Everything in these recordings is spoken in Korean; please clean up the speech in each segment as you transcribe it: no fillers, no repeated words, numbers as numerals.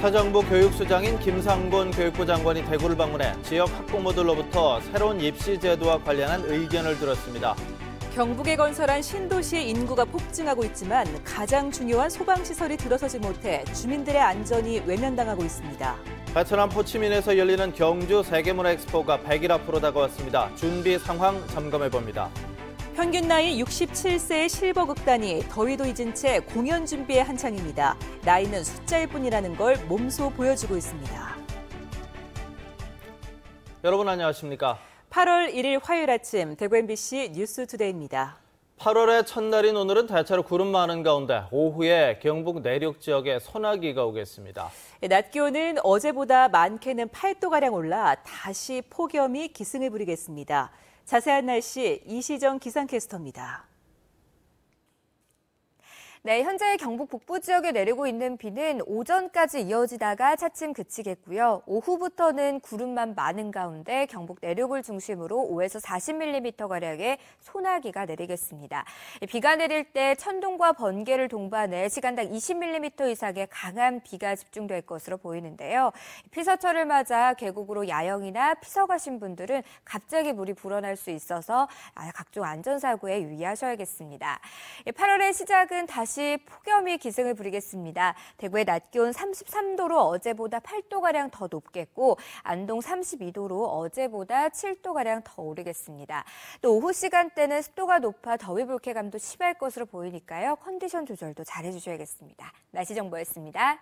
새 정부 교육수장인 김상곤 교육부 장관이 대구를 방문해 지역 학부모들로부터 새로운 입시 제도와 관련한 의견을 들었습니다. 경북에 건설한 신도시의 인구가 폭증하고 있지만 가장 중요한 소방시설이 들어서지 못해 주민들의 안전이 외면당하고 있습니다. 베트남 호치민에서 열리는 경주 세계문화 엑스포가 100일 앞으로 다가왔습니다. 준비 상황 점검해봅니다. 평균 나이 67세의 실버극단이 더위도 잊은 채 공연 준비에 한창입니다. 나이는 숫자일 뿐이라는 걸 몸소 보여주고 있습니다. 여러분 안녕하십니까? 8월 1일 화요일 아침 대구 MBC 뉴스투데이입니다. 8월의 첫날인 오늘은 대체로 구름 많은 가운데 오후에 경북 내륙 지역에 소나기가 오겠습니다. 낮 기온은 어제보다 많게는 8도가량 올라 다시 폭염이 기승을 부리겠습니다. 자세한 날씨 이시정 기상캐스터입니다. 네, 현재 경북 북부 지역에 내리고 있는 비는 오전까지 이어지다가 차츰 그치겠고요. 오후부터는 구름만 많은 가운데 경북 내륙을 중심으로 5에서 40mm가량의 소나기가 내리겠습니다. 비가 내릴 때 천둥과 번개를 동반해 시간당 20mm 이상의 강한 비가 집중될 것으로 보이는데요. 피서철을 맞아 계곡으로 야영이나 피서 가신 분들은 갑자기 물이 불어날 수 있어서 각종 안전사고에 유의하셔야겠습니다. 8월의 시작은 다시 폭염이 기승을 부리겠습니다. 대구의 낮 기온 33도로 어제보다 8도가량 더 높겠고 안동 32도로 어제보다 7도가량 더 오르겠습니다. 또 오후 시간대는 습도가 높아 더위 불쾌감도 심할 것으로 보이니까요. 컨디션 조절도 잘해주셔야겠습니다. 날씨 정보였습니다.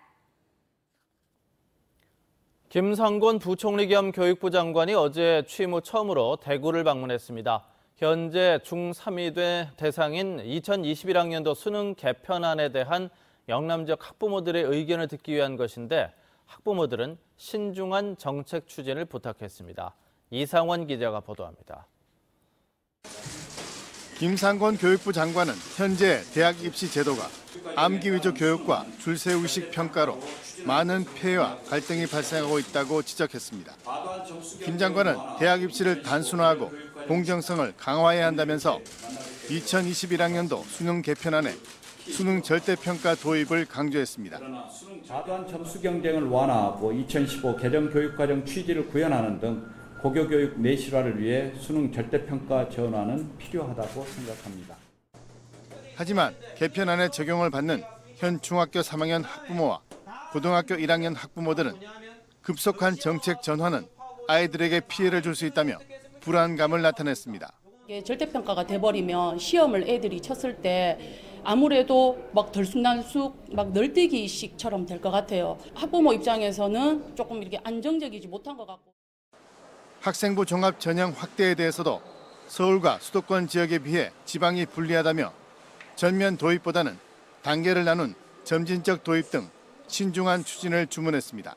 김상곤 부총리 겸 교육부 장관이 어제 취임 후 처음으로 대구를 방문했습니다. 현재 중3이 대상인 2021학년도 수능 개편안에 대한 영남 지역 학부모들의 의견을 듣기 위한 것인데 학부모들은 신중한 정책 추진을 부탁했습니다. 이상원 기자가 보도합니다. 김상곤 교육부 장관은 현재 대학 입시 제도가 암기 위주 교육과 줄세우기식 평가로 많은 폐해와 갈등이 발생하고 있다고 지적했습니다. 김 장관은 대학 입시를 단순화하고 공정성을 강화해야 한다면서 2021학년도 수능 개편안에 수능 절대평가 도입을 강조했습니다. 과도한 점수 경쟁을 완화하고 2015 개정 교육과정 취지를 구현하는 등 고교교육 내실화를 위해 수능 절대평가 전환은 필요하다고 생각합니다. 하지만 개편안에 적용을 받는 현 중학교 3학년 학부모와 고등학교 1학년 학부모들은 급속한 정책 전환은 아이들에게 피해를 줄 수 있다며 불안감을 나타냈습니다. 절대평가가 돼버리면 시험을 애들이 쳤을 때 아무래도 막 들쑥날쑥 막 널뛰기식처럼 될 것 같아요. 학부모 입장에서는 조금 이렇게 안정적이지 못한 것 같고. 학생부 종합 전형 확대에 대해서도 서울과 수도권 지역에 비해 지방이 불리하다며 전면 도입보다는 단계를 나눈 점진적 도입 등 신중한 추진을 주문했습니다.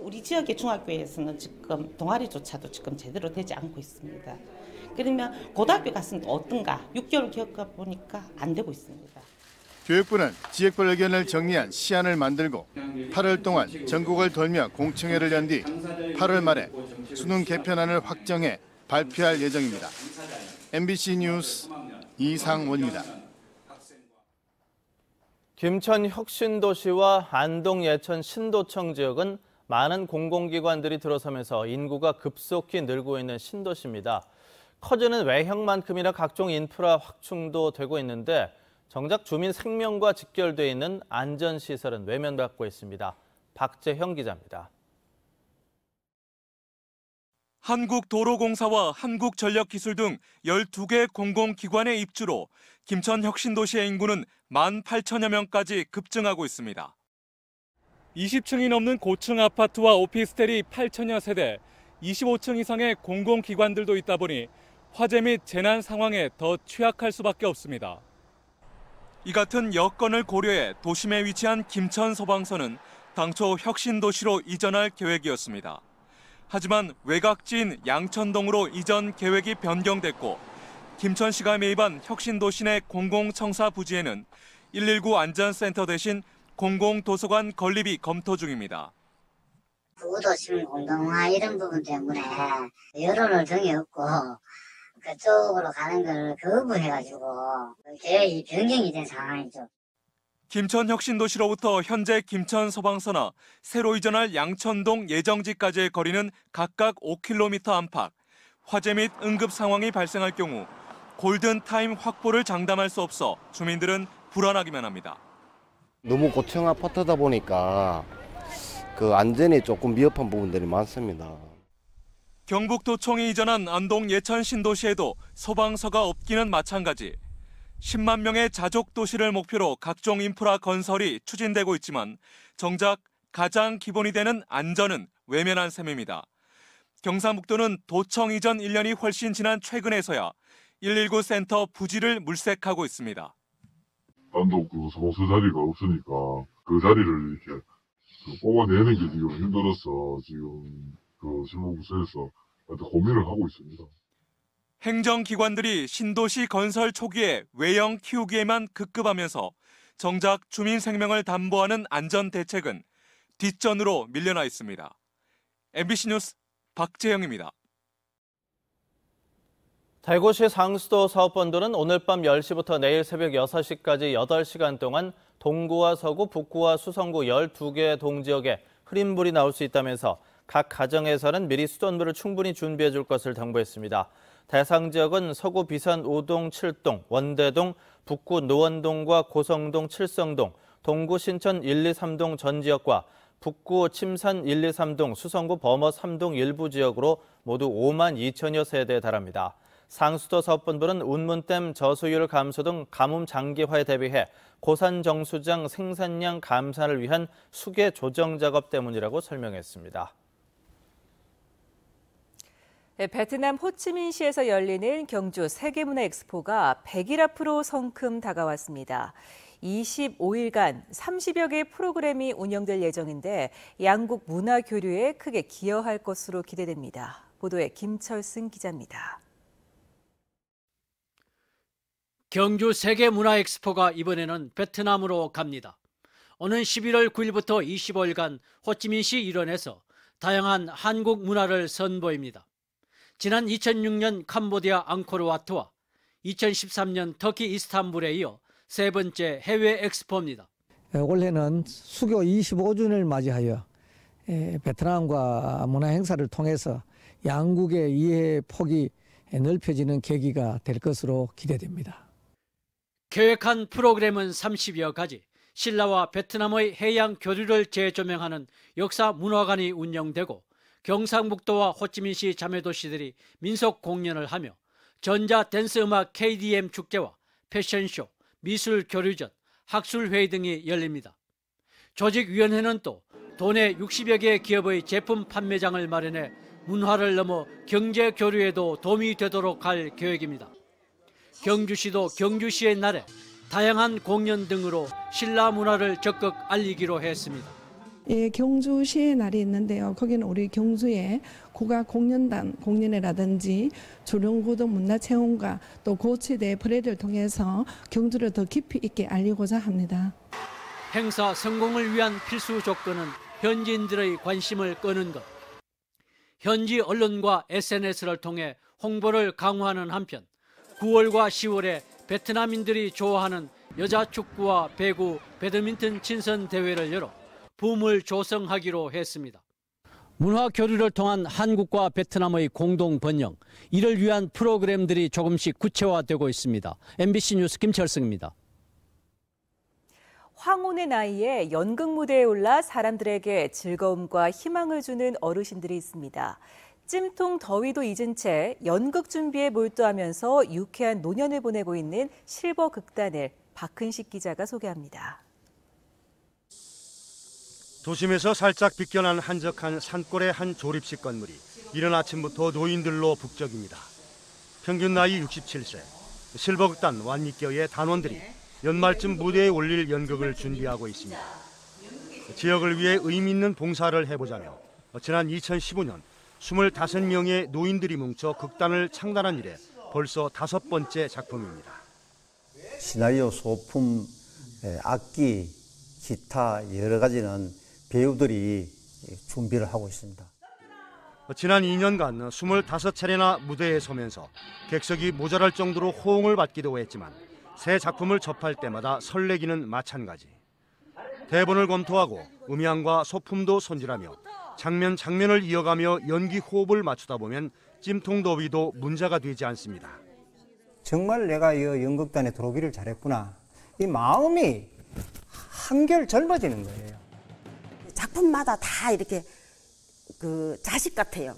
우리 지역의 중학교에서는 지금 동아리조차도 지금 제대로 되지 않고 있습니다. 그러면 고등학교 갔으면 어떤가? 6개월 겪어보니까 안 되고 있습니다. 교육부는 지역별 의견을 정리한 시안을 만들고 8월 동안 전국을 돌며 공청회를 연 뒤 8월 말에 수능 개편안을 확정해 발표할 예정입니다. MBC 뉴스 이상원입니다. 김천 혁신도시와 안동 예천 신도청 지역은 많은 공공기관들이 들어서면서 인구가 급속히 늘고 있는 신도시입니다. 커지는 외형만큼이나 각종 인프라 확충도 되고 있는데 정작 주민 생명과 직결되어 있는 안전시설은 외면받고 있습니다. 박재형 기자입니다. 한국도로공사와 한국전력기술 등 12개 공공기관의 입주로 김천 혁신도시의 인구는 18,000여 명까지 급증하고 있습니다. 20층이 넘는 고층 아파트와 오피스텔이 8천여 세대, 25층 이상의 공공기관들도 있다 보니 화재 및 재난 상황에 더 취약할 수밖에 없습니다. 이 같은 여건을 고려해 도심에 위치한 김천 소방서는 당초 혁신도시로 이전할 계획이었습니다. 하지만 외곽지인 양천동으로 이전 계획이 변경됐고 김천시가 매입한 혁신도시 내 공공청사 부지에는 119 안전센터 대신 공공도서관 건립이 검토 중입니다. 구도심 공동화 이런 부분 때문에 여론을 정해왔고 그쪽으로 가는 걸 거부해가지고 계획이 변경이 된 상황이죠. 김천혁신도시로부터 현재 김천 서방서나 새로 이전할 양천동 예정지까지의 거리는 각각 5km 안팎. 화재 및 응급 상황이 발생할 경우 골든타임 확보를 장담할 수 없어 주민들은 불안하기만 합니다. 너무 고층 아파트다 보니까 그 안전이 조금 미흡한 부분들이 많습니다. 경북도청이 이전한 안동 예천 신도시에도 소방서가 없기는 마찬가지. 10만 명의 자족 도시를 목표로 각종 인프라 건설이 추진되고 있지만 정작 가장 기본이 되는 안전은 외면한 셈입니다. 경상북도는 도청 이전 1년이 훨씬 지난 최근에서야 119 센터 부지를 물색하고 있습니다. 단독 소방서 자리가 없으니까 그 자리를 이렇게 뽑아내는 게 지금 힘들어서 지금 실무부서에서 고민을 하고 있습니다. 행정기관들이 신도시 건설 초기에 외형 키우기에만 급급하면서 정작 주민 생명을 담보하는 안전 대책은 뒷전으로 밀려나 있습니다. MBC 뉴스 박재영입니다. 대구시 상수도 사업본부는 오늘 밤 10시부터 내일 새벽 6시까지 8시간 동안 동구와 서구, 북구와 수성구 12개 동지역에 흐린 불이 나올 수 있다면서 각 가정에서는 미리 수돗물을 충분히 준비해 줄 것을 당부했습니다. 대상 지역은 서구 비산 5동 7동, 원대동, 북구 노원동과 고성동 7성동, 동구 신천 1, 2, 3동 전 지역과 북구 침산 1, 2, 3동, 수성구 범어 3동 일부 지역으로 모두 5만 2천여 세대에 달합니다. 상수도 사업본부는 운문댐 저수율 감소 등 가뭄 장기화에 대비해 고산 정수장 생산량 감산을 위한 수계 조정 작업 때문이라고 설명했습니다. 베트남 호치민시에서 열리는 경주 세계문화엑스포가 100일 앞으로 성큼 다가왔습니다. 25일간 30여 개의 프로그램이 운영될 예정인데 양국 문화 교류에 크게 기여할 것으로 기대됩니다. 보도에 김철승 기자입니다. 경주 세계문화엑스포가 이번에는 베트남으로 갑니다. 오는 11월 9일부터 25일간 호치민시 일원에서 다양한 한국 문화를 선보입니다. 지난 2006년 캄보디아 앙코르와트와 2013년 터키 이스탄불에 이어 세 번째 해외 엑스포입니다. 올해는 수교 25주년을 맞이하여 베트남과 문화 행사를 통해서 양국의 이해 폭이 넓혀지는 계기가 될 것으로 기대됩니다. 계획한 프로그램은 30여 가지, 신라와 베트남의 해양 교류를 재조명하는 역사 문화관이 운영되고 경상북도와 호치민시 자매도시들이 민속 공연을 하며 전자 댄스 음악 KDM 축제와 패션쇼, 미술 교류전, 학술회의 등이 열립니다. 조직위원회는 또 도내 60여 개 기업의 제품 판매장을 마련해 문화를 넘어 경제 교류에도 도움이 되도록 할 계획입니다. 경주시도 경주시의 날에 다양한 공연 등으로 신라 문화를 적극 알리기로 했습니다. 예, 경주시의 날이 있는데요. 거기는 우리 경주의 국악 공연단 공연회라든지 조령고등 문화체험과 또 고치대 프레이를 통해서 경주를 더 깊이 있게 알리고자 합니다. 행사 성공을 위한 필수 조건은 현지인들의 관심을 끄는 것. 현지 언론과 SNS를 통해 홍보를 강화하는 한편 9월과 10월에 베트남인들이 좋아하는 여자 축구와 배구, 배드민턴 친선 대회를 열어 붐을 조성하기로 했습니다. 문화 교류를 통한 한국과 베트남의 공동 번영, 이를 위한 프로그램들이 조금씩 구체화되고 있습니다. MBC 뉴스 김철승입니다. 황혼의 나이에 연극 무대에 올라 사람들에게 즐거움과 희망을 주는 어르신들이 있습니다. 찜통 더위도 잊은 채 연극 준비에 몰두하면서 유쾌한 노년을 보내고 있는 실버 극단을 박근식 기자가 소개합니다. 도심에서 살짝 비껴난 한적한 산골의 한 조립식 건물이 이른 아침부터 노인들로 북적입니다. 평균 나이 67세, 실버 극단 완미교의 단원들이 연말쯤 무대에 올릴 연극을 준비하고 있습니다. 지역을 위해 의미 있는 봉사를 해보자며 지난 2015년 25명의 노인들이 뭉쳐 극단을 창단한 이래 벌써 5번째 작품입니다. 시나리오, 소품, 악기, 기타 여러 가지는 배우들이 준비를 하고 있습니다. 지난 2년간 25차례나 무대에 서면서 객석이 모자랄 정도로 호응을 받기도 했지만 새 작품을 접할 때마다 설레기는 마찬가지. 대본을 검토하고 음향과 소품도 손질하며 장면을 이어가며 연기 호흡을 맞추다 보면 찜통더위도 문제가 되지 않습니다. 정말 내가 이 연극단에 들어오기를 잘했구나. 이 마음이 한결 젊어지는 거예요. 작품마다 다 이렇게 자식 같아요.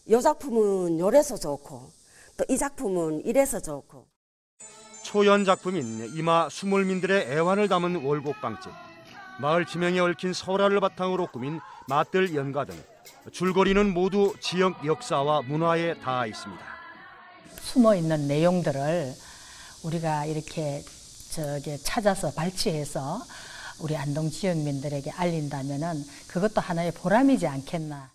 이 작품은 요래서 좋고 또 이 작품은 이래서 좋고. 초연 작품인 이마 수몰민들의 애환을 담은 월곡방집, 마을 지명에 얽힌 설화를 바탕으로 꾸민 맛들 연가 등 줄거리는 모두 지역 역사와 문화에 닿아 있습니다. 숨어있는 내용들을 우리가 이렇게 찾아서 발췌해서 우리 안동 지역민들에게 알린다면은 그것도 하나의 보람이지 않겠나.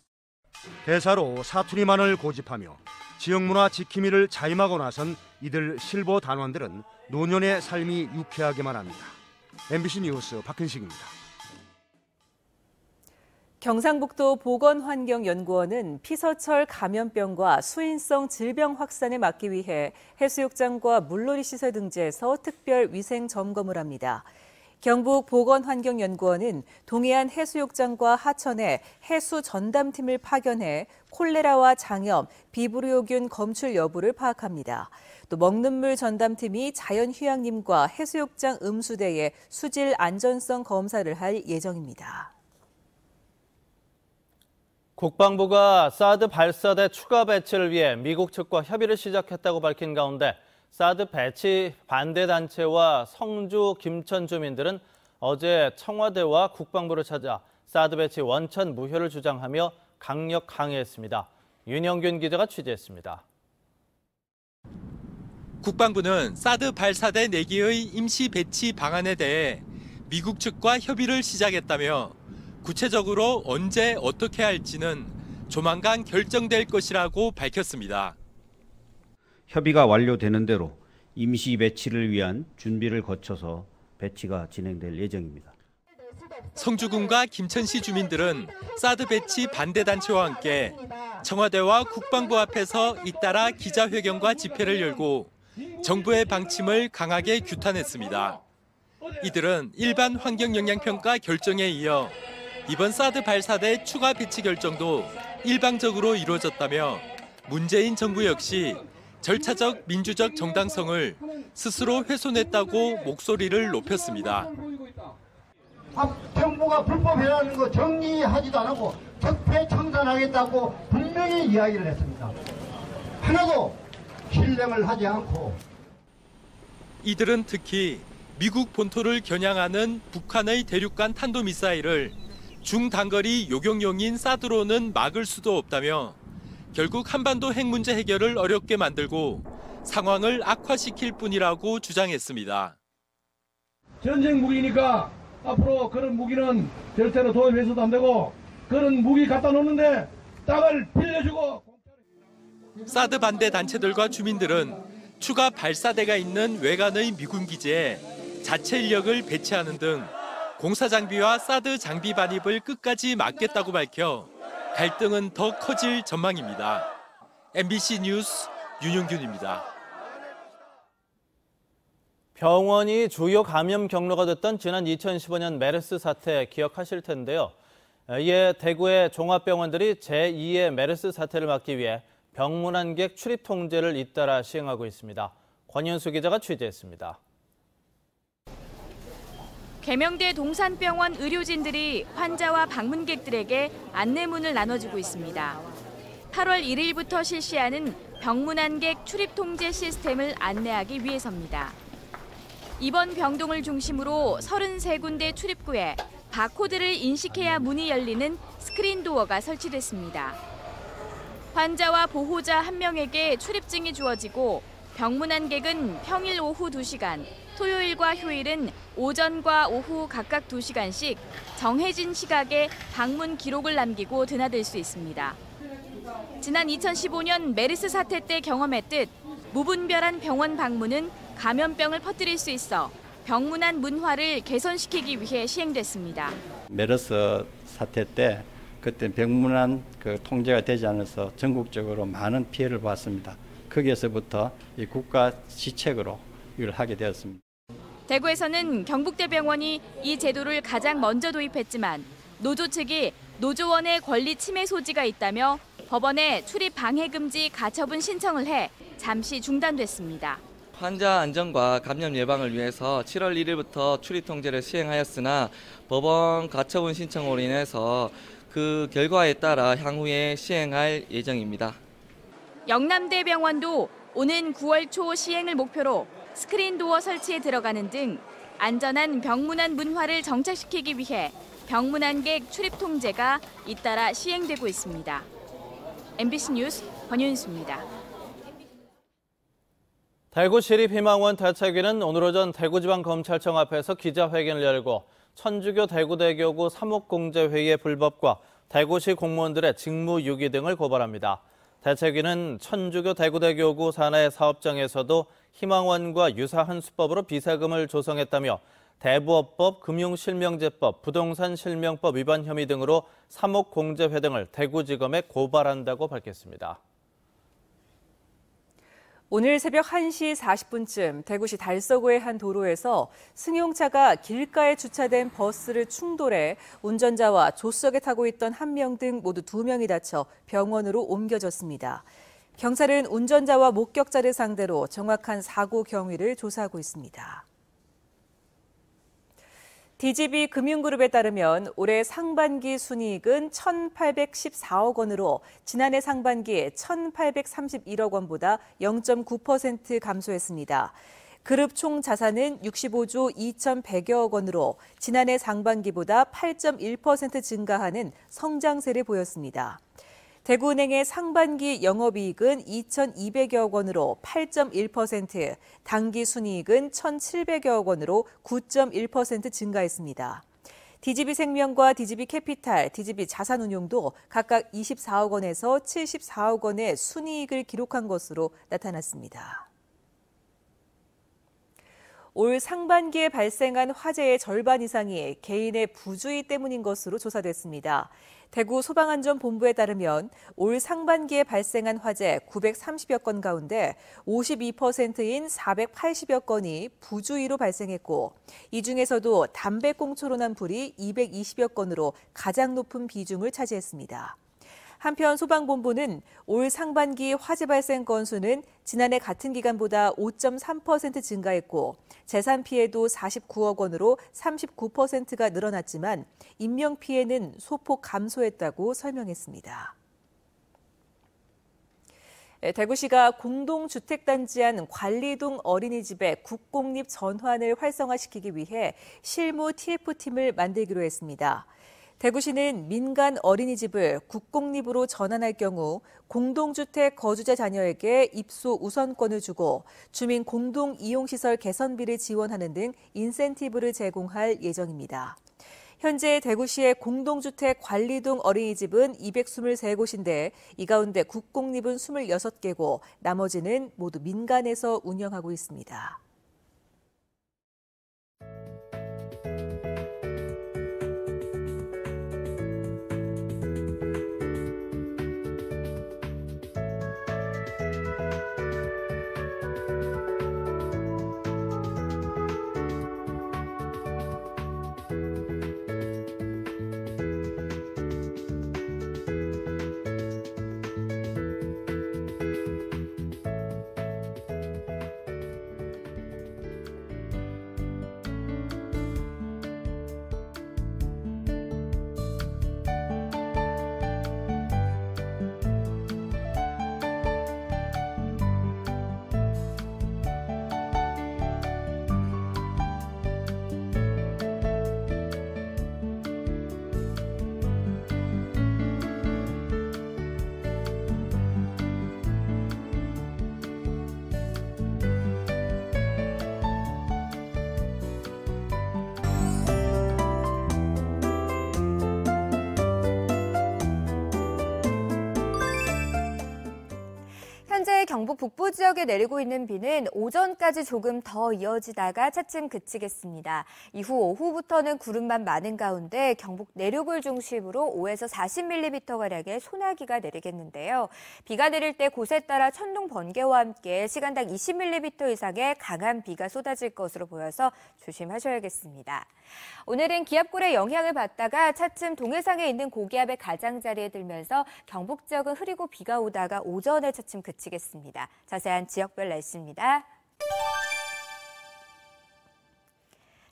대사로 사투리만을 고집하며 지역문화 지킴이를 자임하고 나선 이들 실버 단원들은 노년의 삶이 유쾌하게만 합니다. MBC 뉴스 박근식입니다. 경상북도 보건환경연구원은 피서철 감염병과 수인성 질병 확산을 막기 위해 해수욕장과 물놀이 시설 등지에서 특별 위생 점검을 합니다. 경북 보건환경연구원은 동해안 해수욕장과 하천에 해수 전담팀을 파견해 콜레라와 장염, 비브리오균 검출 여부를 파악합니다. 또 먹는 물 전담팀이 자연휴양림과 해수욕장 음수대에 수질 안전성 검사를 할 예정입니다. 국방부가 사드 발사대 추가 배치를 위해 미국 측과 협의를 시작했다고 밝힌 가운데 사드 배치 반대 단체와 성주, 김천 주민들은 어제 청와대와 국방부를 찾아 사드 배치 원천 무효를 주장하며 강력 항의했습니다. 윤영균 기자가 취재했습니다. 국방부는 사드 발사대 4개의 임시 배치 방안에 대해 미국 측과 협의를 시작했다며 구체적으로 언제 어떻게 할지는 조만간 결정될 것이라고 밝혔습니다. 협의가 완료되는 대로 임시 배치를 위한 준비를 거쳐서 배치가 진행될 예정입니다. 성주군과 김천시 주민들은 사드 배치 반대 단체와 함께 청와대와 국방부 앞에서 잇따라 기자회견과 집회를 열고 정부의 방침을 강하게 규탄했습니다. 이들은 일반 환경영향평가 결정에 이어 이번 사드 발사대 추가 배치 결정도 일방적으로 이루어졌다며 문재인 정부 역시 절차적 민주적 정당성을 스스로 훼손했다고 목소리를 높였습니다. 정부가 불법 해라는 거 정리하지도 않고 적폐 청산하겠다고 분명히 이야기를 했습니다. 하나도 실행을 하지 않고. 이들은 특히 미국 본토를 겨냥하는 북한의 대륙간 탄도미사일을 중단거리 요격용인 사드로는 막을 수도 없다며 결국 한반도 핵 문제 해결을 어렵게 만들고 상황을 악화시킬 뿐이라고 주장했습니다. 전쟁 무기니까 앞으로 그런 무기는 절대로 도입해서도 안 되고 그런 무기 갖다 놓는데 땅을 빌려주고. 사드 반대 단체들과 주민들은 추가 발사대가 있는 외관의 미군 기지에 자체 인력을 배치하는 등 공사 장비와 사드 장비 반입을 끝까지 막겠다고 밝혀 갈등은 더 커질 전망입니다. MBC 뉴스 윤용균입니다. 병원이 주요 감염 경로가 됐던 지난 2015년 메르스 사태 기억하실 텐데요. 이에 대구의 종합병원들이 제2의 메르스 사태를 막기 위해 병문안객 출입 통제를 잇따라 시행하고 있습니다. 권현수 기자가 취재했습니다. 계명대 동산병원 의료진들이 환자와 방문객들에게 안내문을 나눠주고 있습니다. 8월 1일부터 실시하는 병문안객 출입 통제 시스템을 안내하기 위해서입니다. 이번 병동을 중심으로 33군데 출입구에 바코드를 인식해야 문이 열리는 스크린 도어가 설치됐습니다. 환자와 보호자 1명에게 출입증이 주어지고 병문안객은 평일 오후 2시간, 토요일과 휴일은 오전과 오후 각각 2시간씩 정해진 시각에 방문 기록을 남기고 드나들 수 있습니다. 지난 2015년 메르스 사태 때 경험했듯 무분별한 병원 방문은 감염병을 퍼뜨릴 수 있어 병문안 문화를 개선시키기 위해 시행됐습니다. 메르스 사태 때 그때 병문안 통제가 되지 않아서 전국적으로 많은 피해를 봤습니다. 거기에서부터 이 국가 지책으로 를 하게 되었습니다. 대구에서는 경북대병원이 이 제도를 가장 먼저 도입했지만 노조 측이 노조원의 권리 침해 소지가 있다며 법원에 출입 방해 금지 가처분 신청을 해 잠시 중단됐습니다. 환자 안전과 감염 예방을 위해서 7월 1일부터 출입 통제를 시행하였으나 법원 가처분 신청으로 인해서 그 결과에 따라 향후에 시행할 예정입니다. 영남대병원도 오는 9월 초 시행을 목표로 스크린 도어 설치에 들어가는 등 안전한 병문안 문화를 정착시키기 위해 병문안객 출입 통제가 잇따라 시행되고 있습니다. MBC 뉴스 권윤수입니다. 대구시립희망원 대책위는 오늘 오전 대구지방검찰청 앞에서 기자회견을 열고 천주교 대구대교구 사목공제회의의 불법과 대구시 공무원들의 직무유기 등을 고발합니다. 대책위는 천주교 대구대교구 산하의 사업장에서도 희망원과 유사한 수법으로 비세금을 조성했다며 대부업법, 금융실명제법, 부동산실명법 위반 혐의 등으로 사목공제회 등을 대구지검에 고발한다고 밝혔습니다. 오늘 새벽 1시 40분쯤 대구시 달서구의 한 도로에서 승용차가 길가에 주차된 버스를 충돌해 운전자와 조수석에 타고 있던 1명 등 모두 2명이 다쳐 병원으로 옮겨졌습니다. 경찰은 운전자와 목격자를 상대로 정확한 사고 경위를 조사하고 있습니다. DGB 금융그룹에 따르면 올해 상반기 순이익은 1,814억 원으로 지난해 상반기 1,831억 원보다 0.9% 감소했습니다. 그룹 총 자산은 65조 2,100여억 원으로 지난해 상반기보다 8.1% 증가하는 성장세를 보였습니다. 대구은행의 상반기 영업이익은 2,200여억 원으로 8.1%, 당기순이익은 1,700여억 원으로 9.1% 증가했습니다. DGB생명과 DGB캐피탈, DGB자산운용도 각각 24억 원에서 74억 원의 순이익을 기록한 것으로 나타났습니다. 올 상반기에 발생한 화재의 절반 이상이 개인의 부주의 때문인 것으로 조사됐습니다. 대구 소방안전본부에 따르면 올 상반기에 발생한 화재 930여 건 가운데 52%인 480여 건이 부주의로 발생했고 이 중에서도 담배꽁초로 난 불이 220여 건으로 가장 높은 비중을 차지했습니다. 한편 소방본부는 올 상반기 화재 발생 건수는 지난해 같은 기간보다 5.3% 증가했고 재산 피해도 49억 원으로 39%가 늘어났지만 인명피해는 소폭 감소했다고 설명했습니다. 대구시가 공동주택단지안 관리동 어린이집의 국공립 전환을 활성화시키기 위해 실무 TF팀을 만들기로 했습니다. 대구시는 민간 어린이집을 국공립으로 전환할 경우 공동주택 거주자 자녀에게 입소 우선권을 주고 주민 공동이용시설 개선비를 지원하는 등 인센티브를 제공할 예정입니다. 현재 대구시의 공동주택 관리동 어린이집은 223곳인데 이 가운데 국공립은 26개고 나머지는 모두 민간에서 운영하고 있습니다. 현재 경북 북부 지역에 내리고 있는 비는 오전까지 조금 더 이어지다가 차츰 그치겠습니다. 이후 오후부터는 구름만 많은 가운데 경북 내륙을 중심으로 5에서 40mm가량의 소나기가 내리겠는데요. 비가 내릴 때 곳에 따라 천둥 번개와 함께 시간당 20mm 이상의 강한 비가 쏟아질 것으로 보여서 조심하셔야겠습니다. 오늘은 기압골의 영향을 받다가 차츰 동해상에 있는 고기압의 가장자리에 들면서 경북 지역은 흐리고 비가 오다가 오전에 차츰 그치겠습니다. 자세한 지역별 날씨입니다.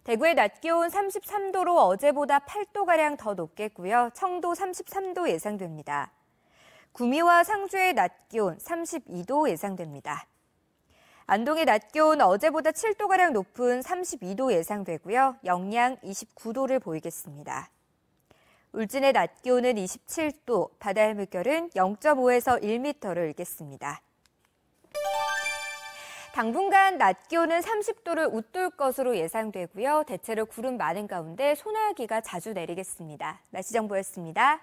대구의 낮 기온 33도로 어제보다 8도가량 더 높겠고요. 청도 33도 예상됩니다. 구미와 상주의 낮 기온 32도 예상됩니다. 안동의 낮 기온 어제보다 7도가량 높은 32도 예상되고요. 영양 29도를 보이겠습니다. 울진의 낮 기온은 27도, 바다의 물결은 0.5에서 1m를 일겠습니다. 당분간 낮 기온은 30도를 웃돌 것으로 예상되고요. 대체로 구름 많은 가운데 소나기가 자주 내리겠습니다. 날씨 정보였습니다.